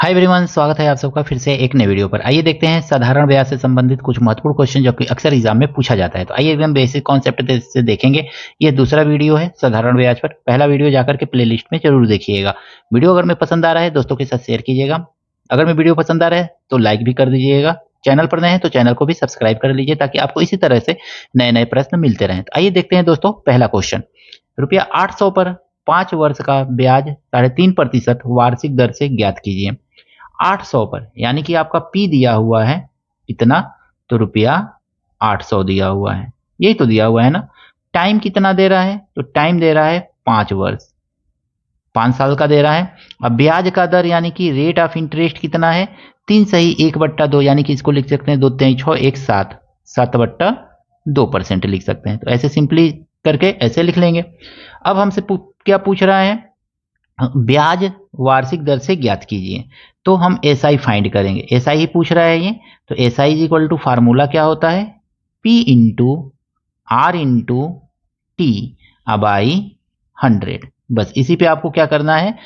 Hi everyone, स्वागत है आप सबका फिर से एक नए वीडियो पर। आइए देखते हैं साधारण ब्याज से संबंधित कुछ महत्वपूर्ण क्वेश्चन जो कि अक्सर एग्जाम में पूछा जाता है। तो आइए एकदम बेसिक कॉन्सेप्ट से देखेंगे। ये दूसरा वीडियो है साधारण ब्याज पर। पहला वीडियो जाकर के प्लेलिस्ट में जरूर देखिएगा। वीडियो अगर मैं पसंद आ रहा है दोस्तों के साथ शेयर कीजिएगा। अगर मैं वीडियो पसंद आ रहा है तो लाइक भी कर दीजिएगा। चैनल पर नए हैं तो चैनल को भी सब्सक्राइब कर लीजिए ताकि आपको इसी तरह से नए नए प्रश्न मिलते रहें। तो आइए देखते हैं दोस्तों पहला क्वेश्चन। रुपया 800 पर 5 वर्ष का ब्याज 3.5% वार्षिक दर से ज्ञात कीजिए। 800 पर यानी कि आपका पी दिया हुआ है कितना, तो रुपया 800 दिया हुआ है, यही तो दिया हुआ है ना। टाइम कितना दे रहा है, तो टाइम दे रहा है 5 वर्ष, 5 साल का दे रहा है। अब ब्याज का दर यानी कि रेट ऑफ इंटरेस्ट कितना है, 3 सही 1/2 यानी कि इसको लिख सकते हैं 2 3 6 1 7, 7/2% लिख सकते हैं। तो ऐसे सिंपली करके ऐसे लिख लेंगे। अब हमसे क्या पूछ रहा है, ब्याज वार्षिक दर से ज्ञात कीजिए। तो हम एसआई फाइंड करेंगे, एसआई ही पूछ रहा है ये। तो SI is equal to formula क्या होता है, P into R into T by 100। बस इसी पे आपको क्या करना है,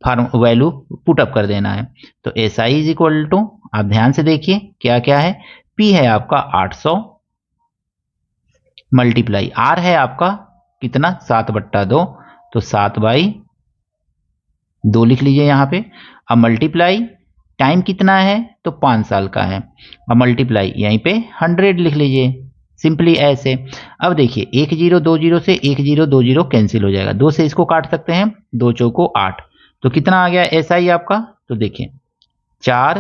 फार्म वैल्यू पुटअप कर देना है। तो एसआई इज इक्वल टू, आप ध्यान से देखिए क्या क्या है। पी है आपका 800 मल्टीप्लाई आर है आपका कितना 7/2, तो 7/2 लिख लीजिए यहाँ पे। अब मल्टीप्लाई टाइम कितना है, तो 5 साल का है। अब मल्टीप्लाई यहीं पे 100 लिख लीजिए, सिंपली ऐसे। अब देखिए 1 0 2 0 से 1 0 2 0 कैंसिल हो जाएगा, 2 से इसको काट सकते हैं, 2 चौको 8। तो कितना आ गया ऐसा ही आपका, तो देखिए 4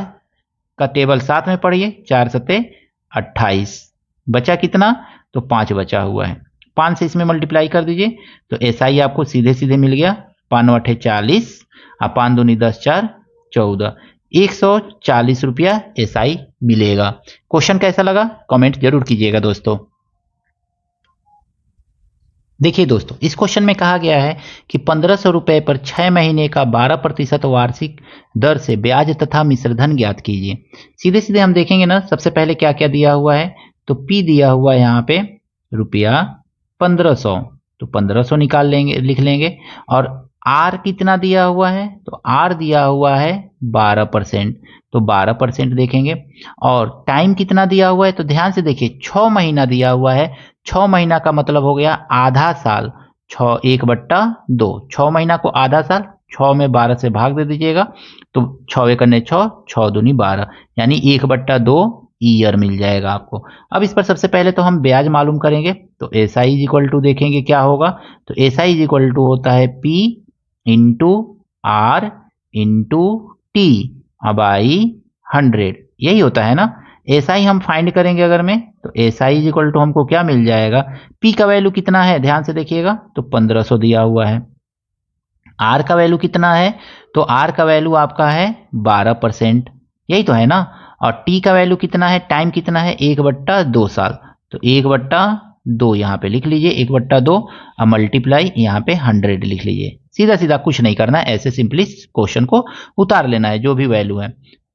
का टेबल साथ में पढ़िए, 4 सत्ते 28, बचा कितना, तो 5 बचा हुआ है। 5 से इसमें मल्टीप्लाई कर दीजिए, तो ऐसा ही आपको सीधे सीधे मिल गया, 5 8 40 और 5 दूनी 10 4 14, 140 रुपया एसआई मिलेगा। क्वेश्चन कैसा लगा कमेंट जरूर कीजिएगा दोस्तों। देखिए दोस्तों, इस क्वेश्चन में कहा गया है कि 1500 रुपए पर 6 महीने का 12% वार्षिक दर से ब्याज तथा मिश्रधन ज्ञात कीजिए। सीधे सीधे हम देखेंगे ना, सबसे पहले क्या क्या दिया हुआ है, तो पी दिया हुआ है यहाँ पे रुपया 1500, तो 1500 निकाल लेंगे, लिख लेंगे। और आर कितना दिया हुआ है, तो आर दिया हुआ है 12%, तो 12% देखेंगे। और टाइम कितना दिया हुआ है, तो ध्यान से देखिए 6 महीना दिया हुआ है। 6 महीना का मतलब हो गया आधा साल, 6 1/2, 6 महीना को आधा साल, 6 में 12 से भाग दे दीजिएगा, तो 6 एक 6, 6 दूनी 12, यानी 1/2 ईयर मिल जाएगा आपको। अब इस पर सबसे पहले तो हम ब्याज मालूम करेंगे, तो S I is equal to देखेंगे क्या होगा, तो S I is equal to होता है P into R into T by 100, यही होता है ना। एसआई हम फाइंड करेंगे अगर में, तो एसआई इज इक्वल टू हमको क्या मिल जाएगा, पी का वैल्यू कितना है ध्यान से देखिएगा, तो 1500 दिया हुआ है। आर का वैल्यू कितना है, तो आर का वैल्यू आपका है 12%, यही तो है ना। और टी का वैल्यू कितना है, टाइम कितना है 1/2 साल, तो 1/2 यहाँ पे लिख लीजिए, 1/2 और मल्टीप्लाई यहाँ पे 100 लिख लीजिए। सीधा सीधा कुछ नहीं करना है, ऐसे सिंपली क्वेश्चन को उतार लेना है, जो भी वैल्यू है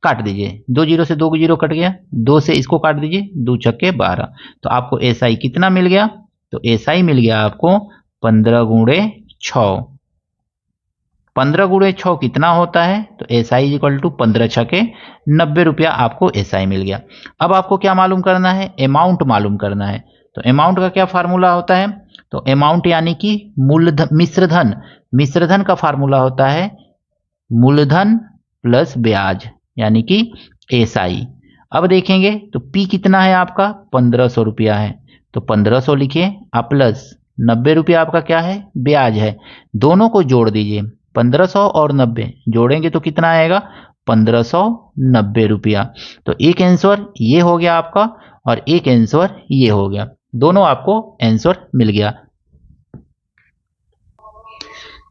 काट दीजिए। 2 0 से 2 0 कट गया, 2 से इसको काट दीजिए, 2 छक्के 12, तो आपको एसआई कितना मिल गया, तो एसआई मिल गया आपको 15 गुणे 6। 15 गुणे 6 कितना होता है, तो एसआई इज इक्वल टू 15 छके 90 रुपया आपको एसआई मिल गया। अब आपको क्या मालूम करना है, अमाउंट मालूम करना है। तो अमाउंट का क्या फार्मूला होता है, तो अमाउंट यानी कि मूलधन, मिश्रधन, मिश्रधन का फार्मूला होता है मूलधन प्लस ब्याज यानी कि एसआई। अब देखेंगे तो पी कितना है आपका 1500 रुपया है, तो 1500 लिखिए, आप प्लस 90 रुपया आपका क्या है ब्याज है। दोनों को जोड़ दीजिए, 1500 और 90 जोड़ेंगे तो कितना आएगा 1590 रुपया। तो एक आंसर ये हो गया आपका और एक आंसर ये हो गया, दोनों आपको आंसर मिल गया।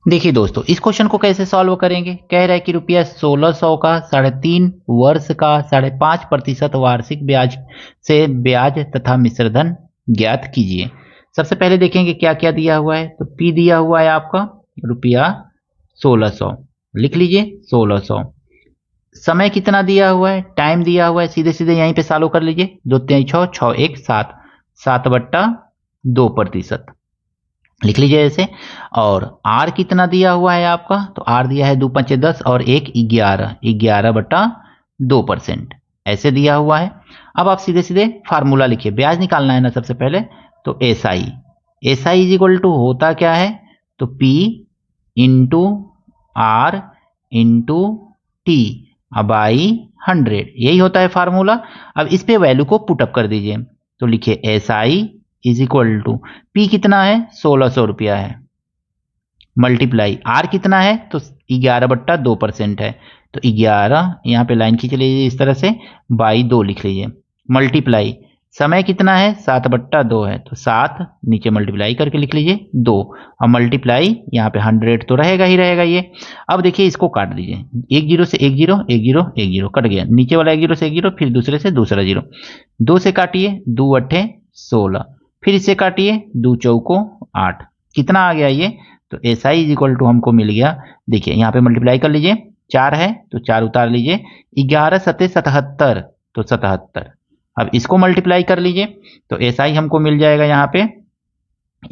देखिए दोस्तों, इस क्वेश्चन को कैसे सॉल्व करेंगे, कह रहा है कि रुपया 1600 का 3.5 वर्ष का 5.5% वार्षिक ब्याज से ब्याज तथा मिश्रधन ज्ञात कीजिए। सबसे पहले देखेंगे क्या क्या दिया हुआ है, तो पी दिया हुआ है आपका रुपया 1600, लिख लीजिए 1600। समय कितना दिया हुआ है, टाइम दिया हुआ है, सीधे सीधे यहीं पे सॉल्व कर लीजिए, 2 3 6 6 1 7, 7/2%। लिख लीजिए ऐसे। और आर कितना दिया हुआ है आपका, तो आर दिया है 2 5 10 और 1 11, 11/2% ऐसे दिया हुआ है। अब आप सीधे सीधे फार्मूला लिखिए, ब्याज निकालना है ना सबसे पहले, तो S I is equal to होता क्या है, तो P into R into T by 100, यही होता है फार्मूला। अब इस पे वैल्यू को पुटअप कर दीजिए, तो लिखिए S I is equal to P कितना है 1600 रुपया है, मल्टीप्लाई आर कितना है तो 11/2% है, तो 11 यहाँ पे लाइन खींच लीजिए इस तरह से, बाई 2 लिख लीजिए, मल्टीप्लाई समय कितना है 7/2 है, तो 7 नीचे मल्टीप्लाई करके लिख लीजिए 2, और मल्टीप्लाई यहाँ पे 100 तो रहेगा ही रहेगा ये। अब देखिए इसको काट दीजिए, 1 0 से 1 0 1 0 1 0 कट गया, नीचे वाला 1 0 से 1 0, फिर दूसरे से दूसरा 0, 2 से काटिए 2 8 16, फिर इससे काटिए 2 चौको 8, कितना आ गया ये, तो S I is equal to हमको मिल गया, देखिए यहाँ पे मल्टीप्लाई कर लीजिए, 4 है तो 4 उतार लीजिए, 11 7 77, तो 77। अब इसको मल्टीप्लाई कर लीजिए, तो एस आई हमको मिल जाएगा यहाँ पे,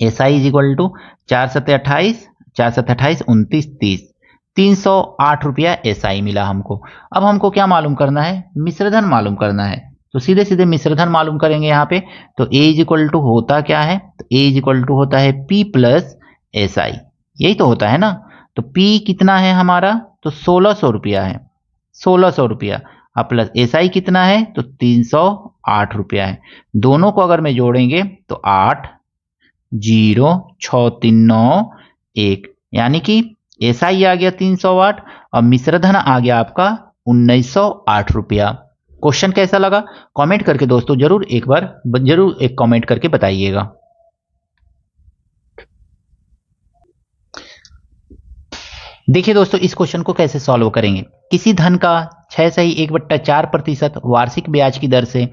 S I is equal to 4 7 28, 4 7 28 29 30, 308 रुपया एस आई मिला हमको। अब हमको क्या मालूम करना है, मिश्रधन मालूम करना है, तो सीधे सीधे मिश्रधन मालूम करेंगे यहाँ पे, तो ए इज इक्वल टू होता क्या है, तो ए इज इक्वल टू होता है पी प्लस एस आई, यही तो होता है ना। तो P कितना है हमारा, तो 1600 रुपया है, 1600 रुपया, अब प्लस SI कितना है, तो 308 रुपया है। दोनों को अगर मैं जोड़ेंगे तो 8 0 6 3 9 1, यानी कि SI आ गया 308 और मिश्रधन आ गया आपका 1908 रुपया। क्वेश्चन कैसा लगा कमेंट करके दोस्तों जरूर एक कमेंट करके बताइएगा। देखिए दोस्तों इस क्वेश्चन को कैसे सॉल्व करेंगे, किसी धन का 6/1/4% वार्षिक ब्याज की दर से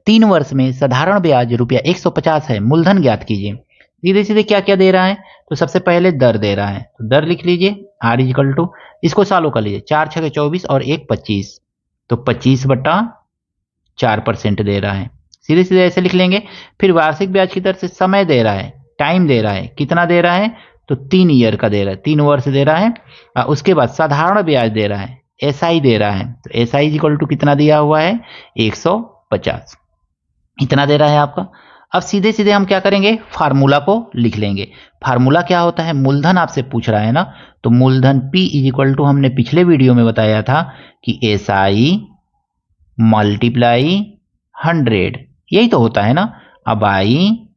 3 वर्ष में साधारण ब्याज रुपया 150 है, मूलधन ज्ञात कीजिए। सीधे सीधे क्या क्या दे रहा है, तो सबसे पहले दर दे रहा है, तो दर लिख लीजिए आर इक्वल टू, इसको सॉल्व कर लीजिए, 4 6 24 और 1 25, तो 25/4% दे रहा है, सीधे सीधे ऐसे लिख लेंगे। फिर वार्षिक ब्याज की दर से समय दे रहा है, टाइम दे रहा है, कितना दे रहा है, तो 3 ईयर का दे रहा है, 3 वर्ष दे रहा है। उसके बाद साधारण ब्याज दे रहा है, एसआई दे रहा है, तो एसआई इक्वल टू कितना दिया हुआ है 150, इतना दे रहा है आपका। अब सीधे सीधे हम क्या करेंगे, फार्मूला को लिख लेंगे। फार्मूला क्या होता है, मूलधन आपसे पूछ रहा है ना, तो मूलधन P इज इक्वल टू हमने पिछले वीडियो में बताया था कि एसआई मल्टीप्लाई 100, यही तो होता है ना, अब आई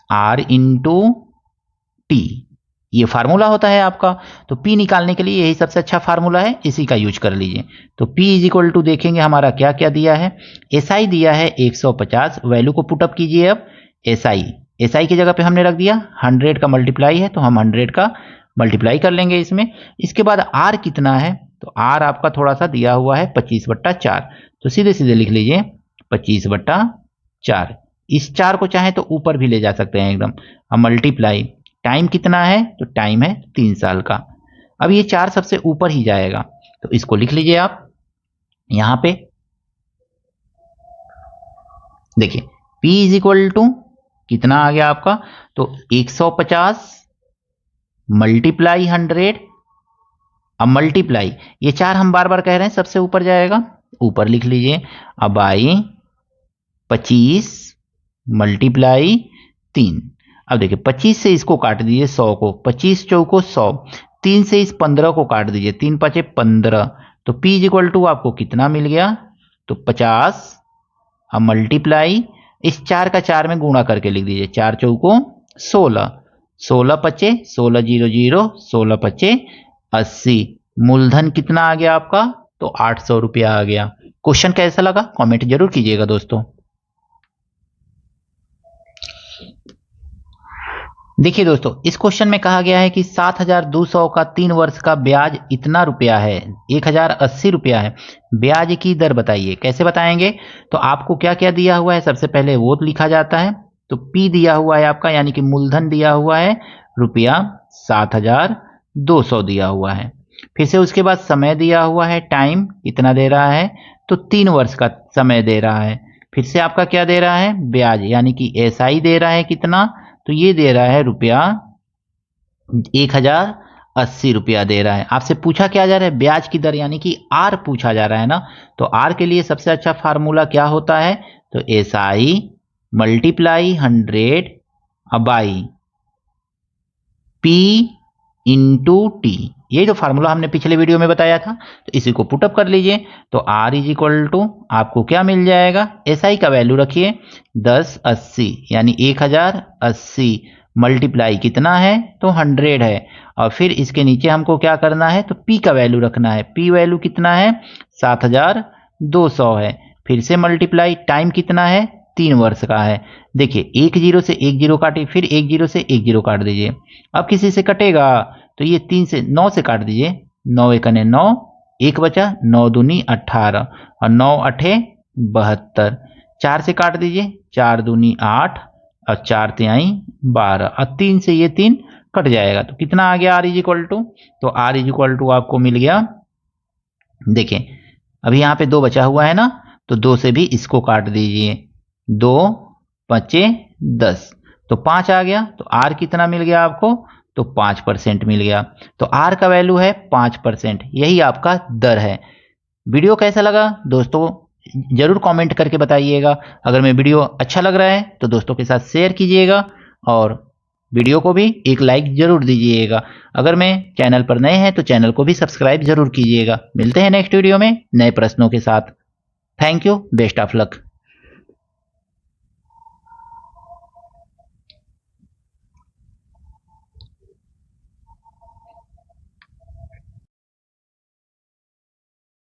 आर इंटू टी, ये फार्मूला होता है आपका। तो P निकालने के लिए यही सबसे अच्छा फार्मूला है, इसी का यूज कर लीजिए। तो P इज इक्वल टू देखेंगे हमारा क्या क्या दिया है, SI दिया है 150, वैल्यू को पुटअप कीजिए। अब SI की जगह पे हमने रख दिया 100 का मल्टीप्लाई है, तो हम 100 का मल्टीप्लाई कर लेंगे इसमें। इसके बाद R कितना है, तो R आपका थोड़ा सा दिया हुआ है 25/4, तो सीधे सीधे लिख लीजिए 25/4, इस 4 को चाहे तो ऊपर भी ले जा सकते हैं एकदम। अब मल्टीप्लाई टाइम कितना है, तो टाइम है 3 साल का। अब ये 4 सबसे ऊपर ही जाएगा, तो इसको लिख लीजिए आप यहां पे, देखिए P इज इक्वल टू कितना आ गया आपका, तो 150 मल्टीप्लाई 100, अब मल्टीप्लाई ये 4 हम बार बार कह रहे हैं सबसे ऊपर जाएगा, ऊपर लिख लीजिए। अब आई 25 मल्टीप्लाई 3, अब देखिए 25 से इसको काट दीजिए 100 को, 25 चौको 100, 3 से इस 15 को काट दीजिए, 3 5 15, तो P इज इक्वल टू आपको कितना मिल गया, तो 50। अब मल्टीप्लाई इस 4 का 4 में गुणा करके लिख दीजिए, 4 चौको 16, 16 5 16 0 0, 16 5 80, मूलधन कितना आ गया आपका, तो 800 रुपया आ गया। क्वेश्चन कैसा लगा कमेंट जरूर कीजिएगा दोस्तों। देखिए दोस्तों इस क्वेश्चन में कहा गया है कि 7200 का 3 वर्ष का ब्याज इतना रुपया है, 1080 रुपया है, ब्याज की दर बताइए। कैसे बताएंगे, तो आपको क्या क्या दिया हुआ है, सबसे पहले वो लिखा जाता है, तो P दिया हुआ है आपका, यानी कि मूलधन दिया हुआ है रुपया 7200 दिया हुआ है। फिर से उसके बाद समय दिया हुआ है, टाइम कितना दे रहा है, तो 3 वर्ष का समय दे रहा है। फिर से आपका क्या दे रहा है, ब्याज, यानी कि SI दे रहा है कितना, तो ये दे रहा है रुपया 1080 रुपया दे रहा है। आपसे पूछा क्या जा रहा है, ब्याज की दर, यानी कि आर पूछा जा रहा है ना। तो आर के लिए सबसे अच्छा फार्मूला क्या होता है, तो SI multiply 100 by P into T. ये जो फार्मूला हमने पिछले वीडियो में बताया था, तो इसी को पुटअप कर लीजिए। तो R इज इक्वल टू आपको क्या मिल जाएगा, SI का वैल्यू रखिए 1080, यानी 1080 मल्टीप्लाई कितना है, तो 100 है। और फिर इसके नीचे हमको क्या करना है, तो P का वैल्यू रखना है। P वैल्यू कितना है, 7200 है। फिर से मल्टीप्लाई, टाइम कितना है, 3 वर्ष का है। देखिए, एक जीरो से एक जीरो काटे, फिर एक जीरो से एक जीरो काट दीजिए। अब किसी से कटेगा तो ये 3 से 9 से काट दीजिए। 9 एकने 9, एक बचा, 9 दूनी 18 और 9 अठे 72। 4 से काट दीजिए, 4 दूनी 8 और 4 तिहाई 12 और 3 से ये 3 कट जाएगा। तो कितना आ गया, R इज इक्वल टू, तो R इज इक्वल टू आपको मिल गया। देखें, अभी यहाँ पे 2 बचा हुआ है ना, तो 2 से भी इसको काट दीजिए। 2 बचे 10, तो 5 आ गया। तो R कितना मिल गया आपको, तो 5% मिल गया। तो R का वैल्यू है 5%, यही आपका दर है। वीडियो कैसा लगा दोस्तों, जरूर कमेंट करके बताइएगा। अगर मैं वीडियो अच्छा लग रहा है तो दोस्तों के साथ शेयर कीजिएगा और वीडियो को भी एक लाइक जरूर दीजिएगा। अगर मैं चैनल पर नए हैं तो चैनल को भी सब्सक्राइब जरूर कीजिएगा। मिलते हैं नेक्स्ट वीडियो में नए प्रश्नों के साथ। Thank you, best of luck.